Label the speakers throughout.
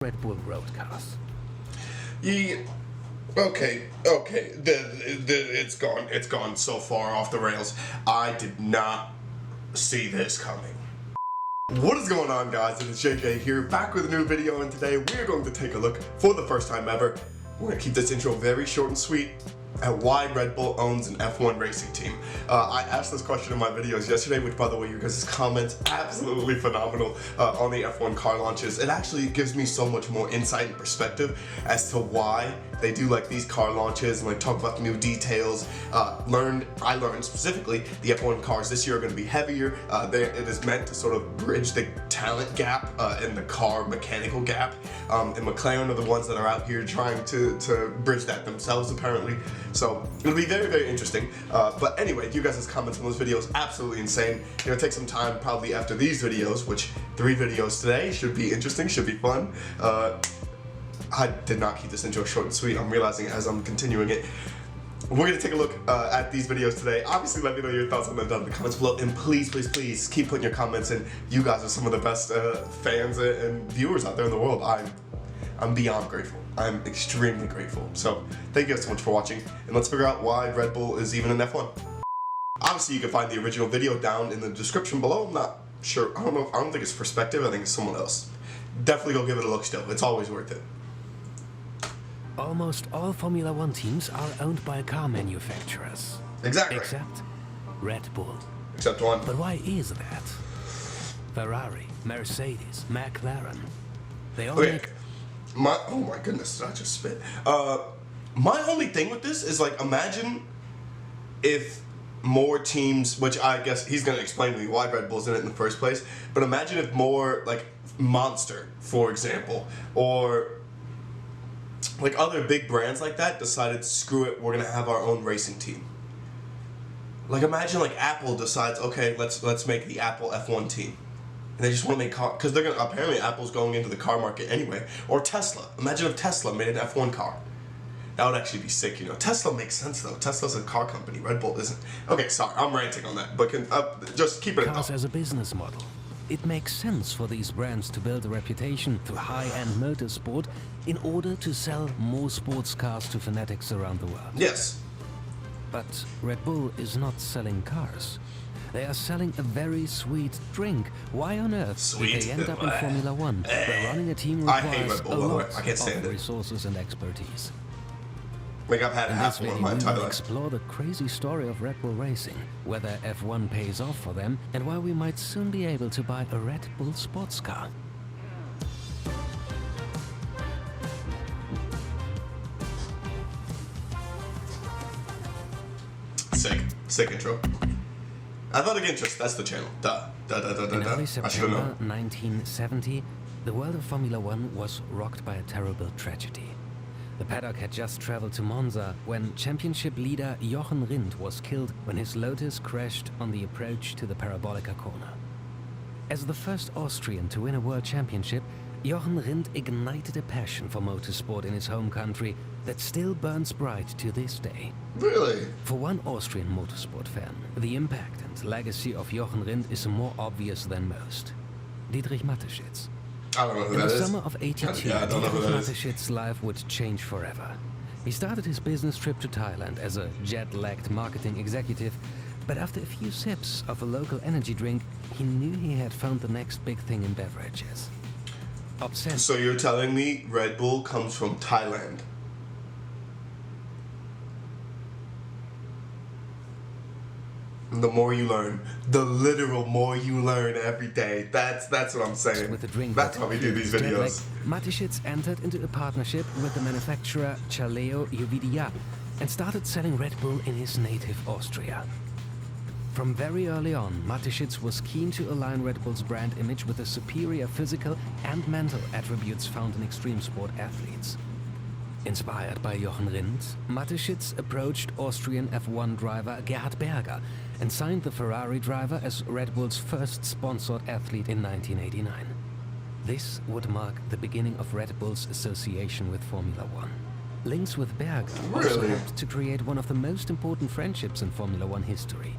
Speaker 1: Red Bull road cars.
Speaker 2: Okay. It's gone so far off the rails. I did not see this coming. What is going on, guys? It is JJ here, back with a new video, and today we are going to take a look, for the first time ever, we're going to keep this intro very short and sweet, at why Red Bull owns an F1 racing team. I asked this question in my videos yesterday, which, by the way, you guys' comments absolutely phenomenal on the F1 car launches. It actually gives me so much more insight and perspective as to why they do like these car launches and like talk about the new details. I learned specifically the F1 cars this year are going to be heavier. It is meant to sort of bridge the talent gap and the car mechanical gap. And McLaren are the ones that are out here trying to bridge that themselves, apparently. So it'll be very, very interesting. But anyway, you guys' comments on those videos, absolutely insane. It'll take some time probably after these videos, which 3 videos today should be interesting, should be fun. I did not keep this intro short and sweet. I'm realizing as I'm continuing it. We're going to take a look at these videos today. Obviously, let me know your thoughts on them down in the comments below. And please, please, please keep putting your comments in. You guys are some of the best fans and viewers out there in the world. I'm beyond grateful. I'm extremely grateful. So thank you guys so much for watching. And let's figure out why Red Bull is even in F1. Obviously, you can find the original video down in the description below. I'm not sure. I don't think it's Perspective. I think it's someone else. Definitely go give it a look still. It's always worth it.
Speaker 1: Almost all Formula One teams are owned by car manufacturers.
Speaker 2: Exactly.
Speaker 1: Except Red Bull.
Speaker 2: Except one.
Speaker 1: But why is that? Ferrari, Mercedes, McLaren. They all make...
Speaker 2: Oh my goodness, did I just spit? My only thing with this is, like, imagine if more teams, which I guess he's going to explain to me why Red Bull's in it in the first place, but imagine if more, like, Monster, for example, or like other big brands like that decided, screw it, we're gonna have our own racing team. Like, imagine like Apple decides, okay, let's make the Apple F1 team, and they just want to make car, because they're gonna, apparently Apple's going into the car market anyway. Or Tesla. Imagine if Tesla made an F1 car. That would actually be sick, you know. Tesla makes sense though. Tesla's a car company. Red Bull isn't. Okay, sorry, I'm ranting on that, but just keep it in
Speaker 1: Cars as a business model. It makes sense for these brands to build a reputation through high-end motorsport in order to sell more sports cars to fanatics around the world.
Speaker 2: Yes.
Speaker 1: But Red Bull is not selling cars. They are selling a very sweet drink. Why on earth did they end up in Formula One, where running a team requires a lot of resources and expertise?
Speaker 2: Like, I've had half one of my entire life.
Speaker 1: Explore the crazy story of Red Bull Racing, whether F1 pays off for them, and why we might soon be able to buy a Red Bull sports car.
Speaker 2: Sick intro. Athletic Interest, that's the channel.
Speaker 1: In early September 1970, the world of Formula One was rocked by a terrible tragedy. The paddock had just traveled to Monza when championship leader Jochen Rindt was killed when his Lotus crashed on the approach to the Parabolica corner. As the first Austrian to win a world championship, Jochen Rindt ignited a passion for motorsport in his home country that still burns bright to this day.
Speaker 2: Really?
Speaker 1: For one Austrian motorsport fan, the impact and legacy of Jochen Rindt is more obvious than most. Dietrich Mateschitz.
Speaker 2: I don't know who
Speaker 1: that is.
Speaker 2: In
Speaker 1: the summer of '82, Dietrich Mateschitz's life would change forever. He started his business trip to Thailand as a jet-lagged marketing executive, but after a few sips of a local energy drink, he knew he had found the next big thing in beverages. Obsessed.
Speaker 2: So you're telling me Red Bull comes from Thailand? The more you learn, the literal more you learn every day. That's what I'm saying.
Speaker 1: With a drink,
Speaker 2: that's why we do these videos.
Speaker 1: Mateschitz entered into a partnership with the manufacturer Chaleo Yovidia and started selling Red Bull in his native Austria. From very early on, Mateschitz was keen to align Red Bull's brand image with the superior physical and mental attributes found in extreme sport athletes. Inspired by Jochen Rindt, Mateschitz approached Austrian F1 driver Gerhard Berger and signed the Ferrari driver as Red Bull's first sponsored athlete in 1989. This would mark the beginning of Red Bull's association with Formula One. Links with Berger also helped to create one of the most important friendships in Formula One history.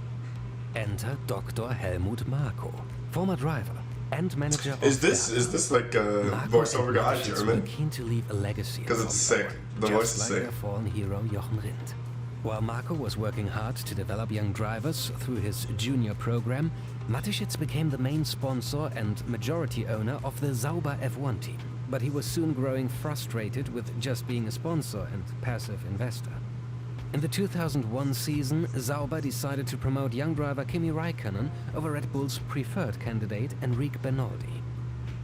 Speaker 1: Enter Dr. Helmut Marko, former driver, and manager of
Speaker 2: Is this like a
Speaker 1: Marco
Speaker 2: voiceover
Speaker 1: and
Speaker 2: guy,
Speaker 1: Mateschitz
Speaker 2: German?
Speaker 1: were keen to leave a legacy in
Speaker 2: 'Cause it's
Speaker 1: Formula
Speaker 2: sick.
Speaker 1: One,
Speaker 2: The voice
Speaker 1: just
Speaker 2: is
Speaker 1: like
Speaker 2: sick.
Speaker 1: their fallen hero Jochen Rindt. While Marco was working hard to develop young drivers through his junior program, Mateschitz became the main sponsor and majority owner of the Sauber F1 team. But he was soon growing frustrated with just being a sponsor and passive investor. In the 2001 season, Sauber decided to promote young driver Kimi Räikkönen over Red Bull's preferred candidate Enrique Bernoldi.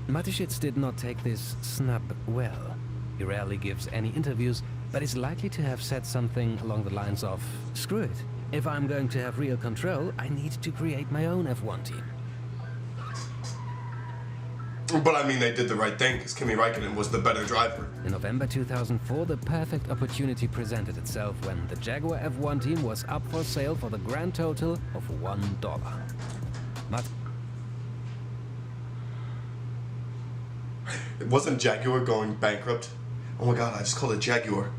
Speaker 1: Mateschitz did not take this snub well. He rarely gives any interviews, but is likely to have said something along the lines of, "Screw it, if I'm going to have real control, I need to create my own F1 team."
Speaker 2: But I mean, they did the right thing because Kimi Räikkönen was the better driver.
Speaker 1: In November 2004, the perfect opportunity presented itself when the Jaguar F1 team was up for sale for the grand total of $1.
Speaker 2: It wasn't Jaguar going bankrupt. Oh my god, I just called it Jaguar.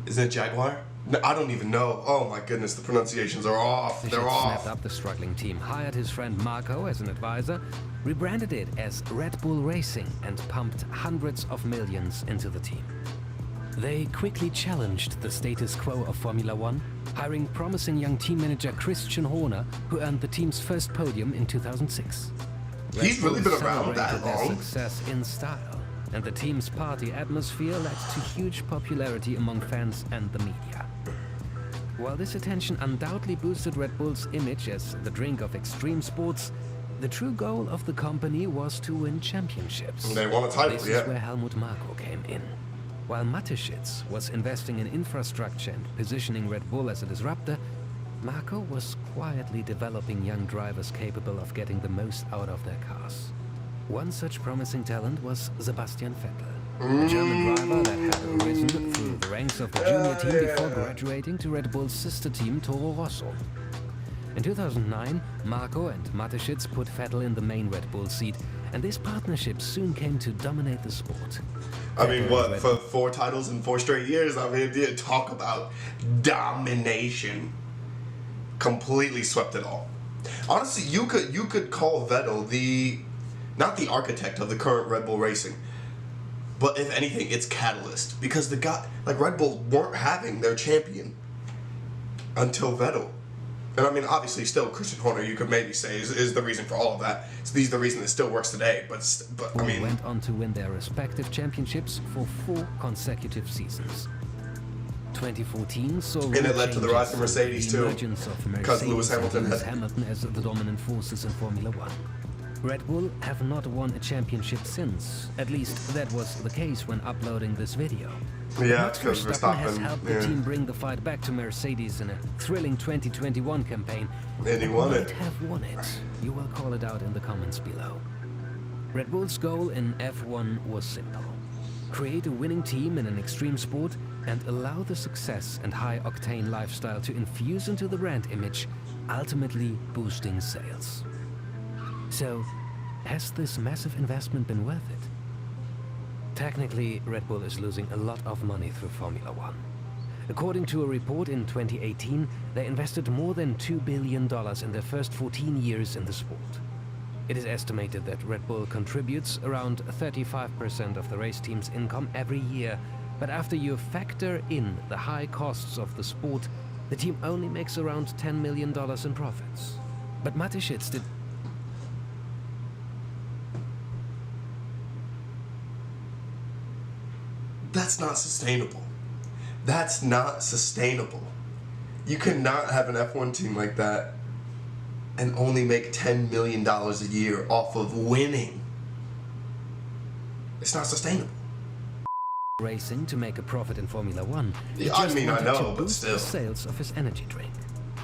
Speaker 2: Isn't it Jaguar? No, I don't even know. Oh my goodness, the pronunciations are off. They're
Speaker 1: Mateschitz
Speaker 2: off.
Speaker 1: snapped up the struggling team, hired his friend Marco as an advisor, rebranded it as Red Bull Racing, and pumped hundreds of millions into the team. They quickly challenged the status quo of Formula One, hiring promising young team manager Christian Horner, who earned the team's first podium in 2006.
Speaker 2: He's really been around that
Speaker 1: celebrated their
Speaker 2: long.
Speaker 1: success in style, and the team's party atmosphere led to huge popularity among fans and the media. While this attention undoubtedly boosted Red Bull's image as the drink of extreme sports, the true goal of the company was to win championships.
Speaker 2: They won a title,
Speaker 1: This
Speaker 2: yeah.
Speaker 1: is where Helmut Marko came in. While Mateschitz was investing in infrastructure and positioning Red Bull as a disruptor, Marko was quietly developing young drivers capable of getting the most out of their cars. One such promising talent was Sebastian Vettel, a German driver that had risen through the ranks of the junior team before graduating to Red Bull's sister team Toro Rosso. In 2009, Marko and Mateschitz put Vettel in the main Red Bull seat, and this partnership soon came to dominate the sport.
Speaker 2: I mean, what, for 4 titles in 4 straight years? I mean, talk about domination. Completely swept it all. Honestly, you could call Vettel not the architect of the current Red Bull Racing, but if anything, it's catalyst, because the guy, like, Red Bull weren't having their champion until Vettel. And I mean, obviously, still Christian Horner, you could maybe say, is the reason for all of that. So he's the reason it still works today. But I mean,
Speaker 1: went on to win their respective championships for 4 consecutive seasons. 2014 saw
Speaker 2: and it led to the rise of Mercedes too, because Lewis Hamilton had.
Speaker 1: Hamilton as the dominant forces in Formula One. Red Bull have not won a championship since. At least that was the case when uploading this video.
Speaker 2: Yeah,
Speaker 1: Max
Speaker 2: because
Speaker 1: Verstappen has
Speaker 2: Verstappen,
Speaker 1: helped the team bring the fight back to Mercedes in a thrilling 2021 campaign.
Speaker 2: And he won
Speaker 1: Might
Speaker 2: it.
Speaker 1: have won it. You will call it out in the comments below. Red Bull's goal in F1 was simple. Create a winning team in an extreme sport and allow the success and high-octane lifestyle to infuse into the brand image, ultimately boosting sales. So, has this massive investment been worth it? Technically, Red Bull is losing a lot of money through Formula One. According to a report in 2018, they invested more than $2 billion in their first 14 years in the sport. It is estimated that Red Bull contributes around 35% of the race team's income every year, but after you factor in the high costs of the sport, the team only makes around $10 million in profits. But Mateschitz did...
Speaker 2: That's not sustainable. That's not sustainable. You cannot have an F1 team like that and only make $10 million a year off of winning. It's not sustainable.
Speaker 1: Racing to make a profit in Formula One.
Speaker 2: Yeah,
Speaker 1: He
Speaker 2: I
Speaker 1: just
Speaker 2: mean, I
Speaker 1: wanted
Speaker 2: know,
Speaker 1: to
Speaker 2: but
Speaker 1: boost
Speaker 2: still.
Speaker 1: the sales of his energy drink.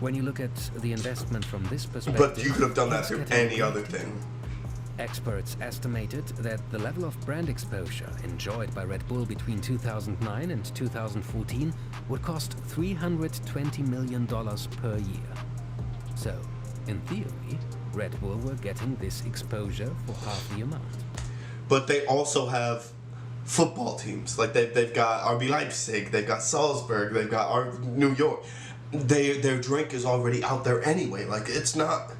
Speaker 1: When you look at the investment from this perspective...
Speaker 2: But you could have done that
Speaker 1: he's
Speaker 2: through
Speaker 1: getting
Speaker 2: any
Speaker 1: a
Speaker 2: other
Speaker 1: great
Speaker 2: thing.
Speaker 1: deal. Experts estimated that the level of brand exposure enjoyed by Red Bull between 2009 and 2014 would cost $320 million per year. So, in theory, Red Bull were getting this exposure for half the amount.
Speaker 2: But they also have football teams. Like they've got RB Leipzig, they've got Salzburg, they've got New York. Their drink is already out there anyway. Like it's not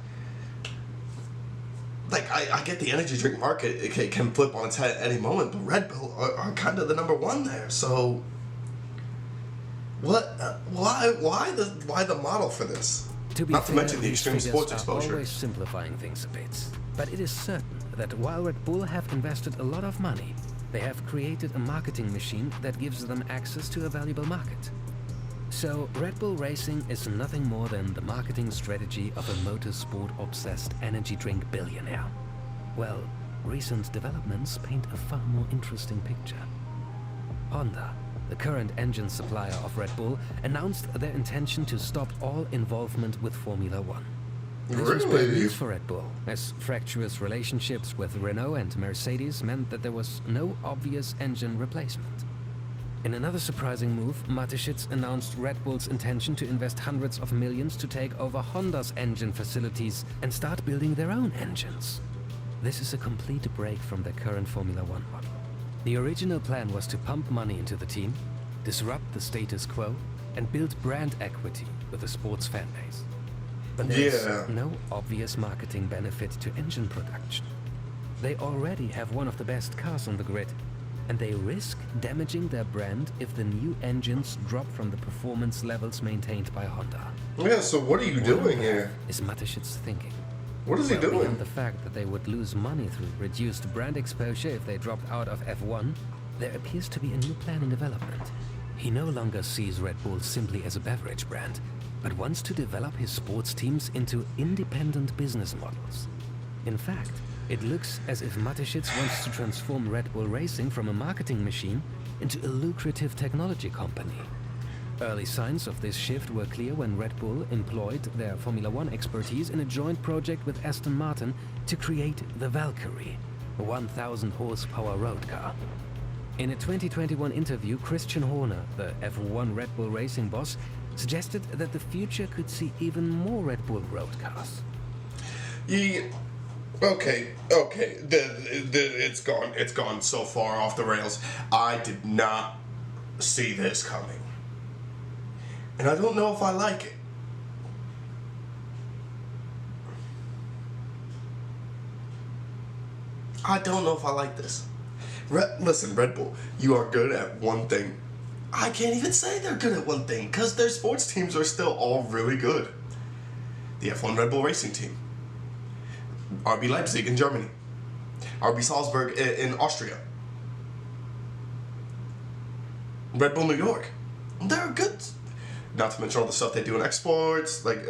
Speaker 2: like, I get the energy drink market, it can flip on its head at any moment, but Red Bull are kind of the number one there. So, what? Why the model for this?
Speaker 1: To be
Speaker 2: Not to
Speaker 1: fair,
Speaker 2: mention the
Speaker 1: these
Speaker 2: extreme
Speaker 1: figures
Speaker 2: sports
Speaker 1: are
Speaker 2: exposure.
Speaker 1: always simplifying things a bit. But it is certain that while Red Bull have invested a lot of money, they have created a marketing machine that gives them access to a valuable market. So, Red Bull Racing is nothing more than the marketing strategy of a motorsport-obsessed energy drink billionaire. Well, recent developments paint a far more interesting picture. Honda, the current engine supplier of Red Bull, announced their intention to stop all involvement with Formula One. This was bad news for Red Bull, as fractious relationships with Renault and Mercedes meant that there was no obvious engine replacement. In another surprising move, Mateschitz announced Red Bull's intention to invest hundreds of millions to take over Honda's engine facilities and start building their own engines. This is a complete break from their current Formula One model. The original plan was to pump money into the team, disrupt the status quo, and build brand equity with a sports fan base. But there's no obvious marketing benefit to engine production. They already have one of the best cars on the grid, and they risk damaging their brand if the new engines drop from the performance levels maintained by Honda.
Speaker 2: Yeah, so what are you doing here?
Speaker 1: Is Mateschitz thinking?
Speaker 2: What is he doing?
Speaker 1: Beyond the fact that they would lose money through reduced brand exposure if they dropped out of F1, there appears to be a new plan in development. He no longer sees Red Bull simply as a beverage brand, but wants to develop his sports teams into independent business models. In fact, it looks as if Mateschitz wants to transform Red Bull Racing from a marketing machine into a lucrative technology company. Early signs of this shift were clear when Red Bull employed their Formula One expertise in a joint project with Aston Martin to create the Valkyrie, a 1,000 horsepower road car. In a 2021 interview, Christian Horner, the F1 Red Bull Racing boss, suggested that the future could see even more Red Bull road cars.
Speaker 2: Okay. It's gone so far off the rails. I did not see this coming. And I don't know if I like it. I don't know if I like this. Listen, Red Bull, you are good at one thing. I can't even say they're good at one thing, because their sports teams are still all really good. The F1 Red Bull Racing team. RB Leipzig in Germany. RB Salzburg in Austria. Red Bull New York. They're good. Not to mention all the stuff they do in exports, like.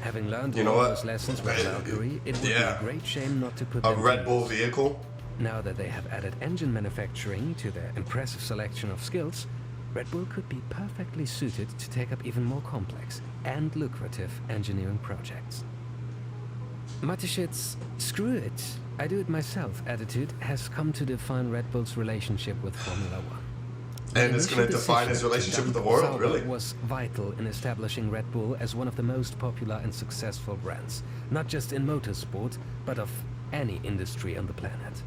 Speaker 1: Having learned
Speaker 2: You know
Speaker 1: all
Speaker 2: what?
Speaker 1: those lessons with Valkyrie, it would be
Speaker 2: Yeah.
Speaker 1: a great shame not to put
Speaker 2: A
Speaker 1: them to
Speaker 2: Red Bull
Speaker 1: use.
Speaker 2: vehicle.
Speaker 1: Now that they have added engine manufacturing to their impressive selection of skills, Red Bull could be perfectly suited to take up even more complex and lucrative engineering projects. Mateschitz' "screw it, I do it myself" attitude has come to define Red Bull's relationship with Formula One.
Speaker 2: And it's going to
Speaker 1: initial
Speaker 2: define his
Speaker 1: decision to
Speaker 2: relationship with the
Speaker 1: dump
Speaker 2: world,
Speaker 1: Sauber
Speaker 2: really.
Speaker 1: was vital in establishing Red Bull as one of the most popular and successful brands, not just in motorsport, but of any industry on the planet.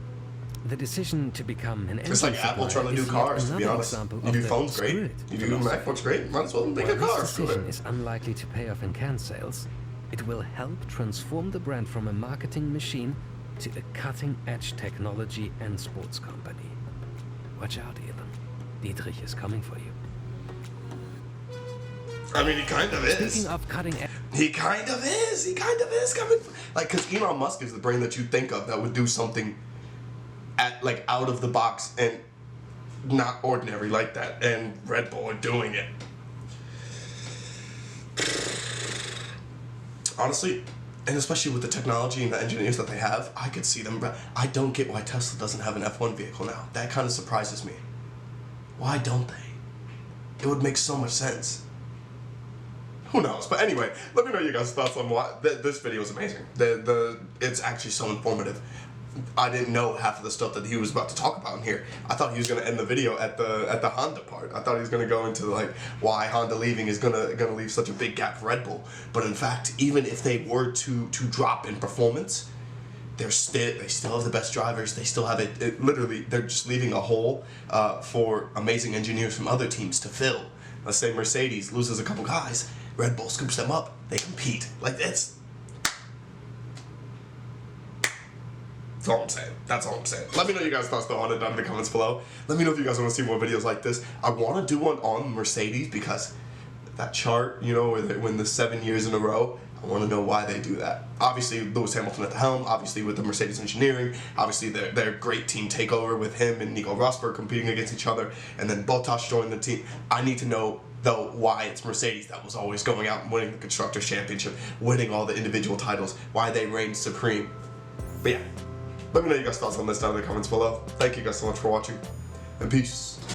Speaker 1: The decision to become an
Speaker 2: It's like
Speaker 1: engine
Speaker 2: Apple
Speaker 1: supplier
Speaker 2: trying to do
Speaker 1: is yet
Speaker 2: cars, to be
Speaker 1: another
Speaker 2: honest.
Speaker 1: example
Speaker 2: You
Speaker 1: of
Speaker 2: do
Speaker 1: the
Speaker 2: phones
Speaker 1: "screw
Speaker 2: great.
Speaker 1: it"
Speaker 2: You do
Speaker 1: philosophy.
Speaker 2: MacBooks great. Might as well make
Speaker 1: While
Speaker 2: a car.
Speaker 1: this
Speaker 2: Screw
Speaker 1: decision
Speaker 2: it.
Speaker 1: is unlikely to pay off in can sales, it will help transform the brand from a marketing machine to a cutting-edge technology and sports company. Watch out, Elon. Dietrich is coming for you.
Speaker 2: I mean, he kind of is.
Speaker 1: Speaking of cutting edge,
Speaker 2: He kind of is. He kind of is coming. Like, because Elon Musk is the brain that you think of that would do something out of the box and not ordinary like that. And Red Bull are doing it. Honestly, and especially with the technology and the engineers that they have, I could see them. I don't get why Tesla doesn't have an F1 vehicle now. That kind of surprises me. Why don't they? It would make so much sense. Who knows? But anyway, let me know your guys' thoughts on why this video is amazing. It's actually so informative. I didn't know half of the stuff that he was about to talk about in here. I thought he was going to end the video at the Honda part. I thought he was going to go into like why Honda leaving is going to leave such a big gap for Red Bull. But in fact, even if they were to drop in performance, they still have the best drivers. They still have it literally. They're just leaving a hole for amazing engineers from other teams to fill. Let's say Mercedes loses a couple guys, Red Bull scoops them up. They compete. Like, it's That's all I'm saying. That's all I'm saying. Let me know your guys' thoughts though on it down in the comments below. Let me know if you guys want to see more videos like this. I want to do one on Mercedes because that chart, you know, where they win the 7 years in a row, I want to know why they do that. Obviously, Lewis Hamilton at the helm, obviously with the Mercedes engineering, obviously their great team takeover with him and Nico Rosberg competing against each other, and then Bottas joined the team. I need to know, though, why it's Mercedes that was always going out and winning the Constructors' Championship, winning all the individual titles, why they reigned supreme. But yeah, let me know your guys' thoughts on this down in the comments below. Thank you guys so much for watching, and peace.